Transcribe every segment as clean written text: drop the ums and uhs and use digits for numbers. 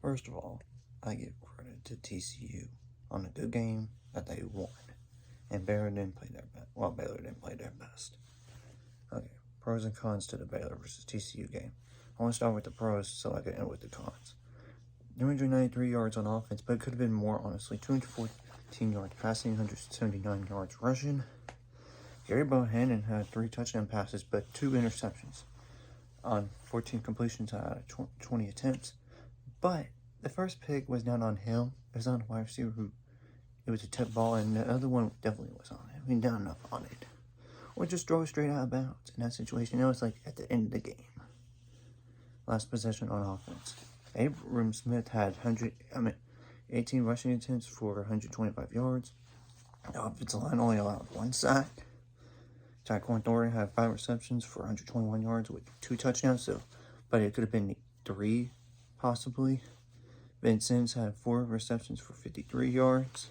First of all, I give credit to TCU on a good game that they won. And Baylor didn't play their best. Well, Baylor didn't play their best. Okay, pros and cons to the Baylor versus TCU game. I want to start with the pros so I can end with the cons. 293 yards on offense, but it could have been more, honestly. 214 yards passing, 179 yards rushing. Gary Bohannon had 3 touchdown passes, but 2 interceptions on 14 completions out of 20 attempts. But the first pick was not on him. It was on the wide receiver who, it was a tip ball, and the other one definitely was on him. He down up on it. Or just throw it straight out of bounds in that situation. It was like at the end of the game. Last possession on offense. Abram Smith had 18 rushing attempts for 125 yards. The offensive line only allowed 1 sack. Tyquan Thornton had 5 receptions for 121 yards with 2 touchdowns, but it could have been 3 possibly. Ben Sims had 4 receptions for 53 yards.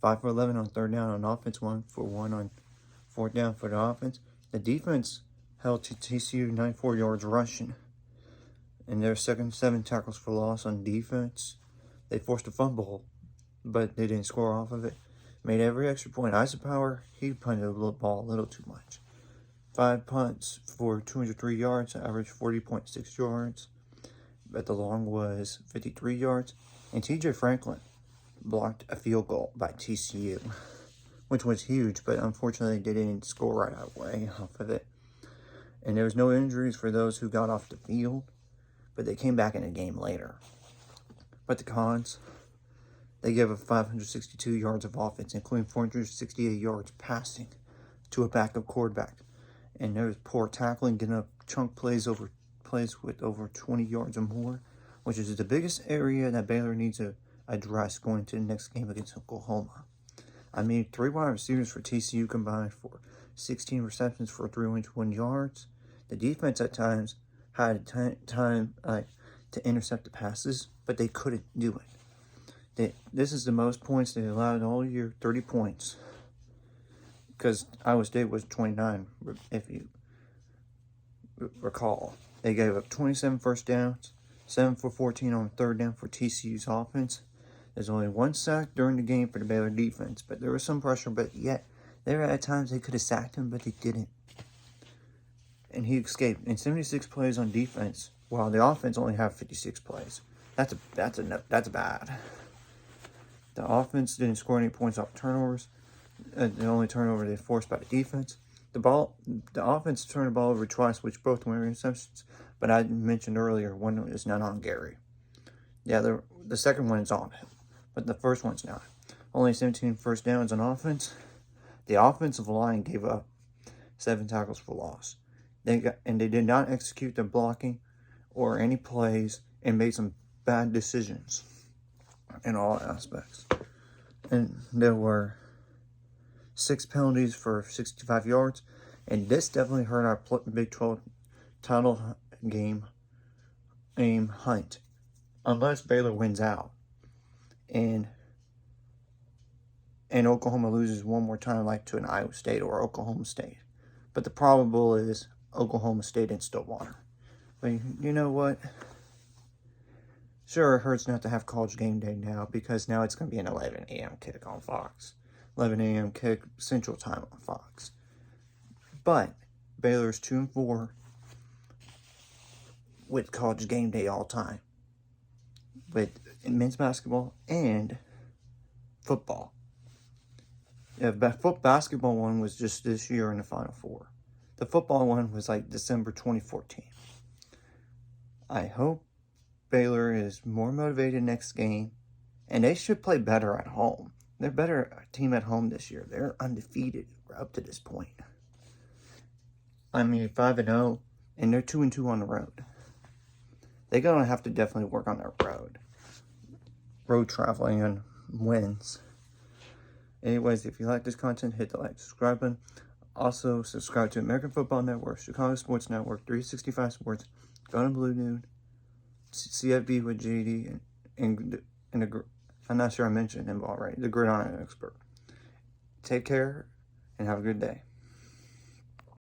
5 for 11 on 3rd down on offense, 1 for 1 on 4th down for the offense. The defense held to TCU 94 yards rushing. And their second 7 tackles for loss on defense. They forced a fumble, but they didn't score off of it. Made every extra point. Eisenhower, he punted the ball a little too much. 5 punts for 203 yards, average 40.6 yards. But the long was 53 yards. And TJ Franklin blocked a field goal by TCU, which was huge, but unfortunately they didn't score right away off of it. And there was no injuries for those who got off the field, but they came back in a game later. But the cons, they gave up 562 yards of offense, including 468 yards passing to a backup quarterback. And there was poor tackling, getting up chunk plays with over 20 yards or more, which is the biggest area that Baylor needs to address going to the next game against Oklahoma. 3 wide receivers for TCU combined for 16 receptions for 301 yards. The defense at times had time to intercept the passes, but they couldn't do it. This is the most points they allowed all year, 30 points. Because Iowa State was 29, if you recall. They gave up 27 first downs, 7 for 14 on 3rd down for TCU's offense. There's only 1 sack during the game for the Baylor defense, but there was some pressure, but yet there were at times they could have sacked him, but they didn't. And he escaped. And 76 plays on defense, while the offense only have 56 plays. That's bad. The offense didn't score any points off turnovers. The only turnover they forced by the defense. The offense turned the ball over twice, which both were interceptions. But I mentioned earlier, one is not on Gary. The second one is on him, but the first one's not. Only 17 first downs on offense. The offensive line gave up 7 tackles for loss. They did not execute their blocking or any plays and made some bad decisions in all aspects. And there were 6 penalties for 65 yards. And this definitely hurt our Big 12 title game aim hunt. Unless Baylor wins out. And Oklahoma loses one more time, like to an Iowa State or Oklahoma State. But the probable is Oklahoma State in Stillwater. But you know what? Sure, it hurts not to have College Game Day now, because now it's going to be an 11 a.m. kick on Fox. 11 a.m. kick Central Time on Fox. But Baylor's 2-4 with College Game Day all time. With men's basketball and football. The basketball one was just this year in the Final Four. The football one was like December 2014. I hope Baylor is more motivated nenext game, and they should play better at home. They're a better team at home this year. They're undefeated up to this point. 5-0, and they're 2-2 on the road. They're going to have to definitely work on their road traveling and wins. Anyways, if you like this content, hit the like, subscribe button. Also, subscribe to American Football Network, Chicago Sports Network, 365 Sports, Golden Blue Noon, CFB with JD, and I'm not sure I mentioned him already, the Gridiron Expert. Take care, and have a good day.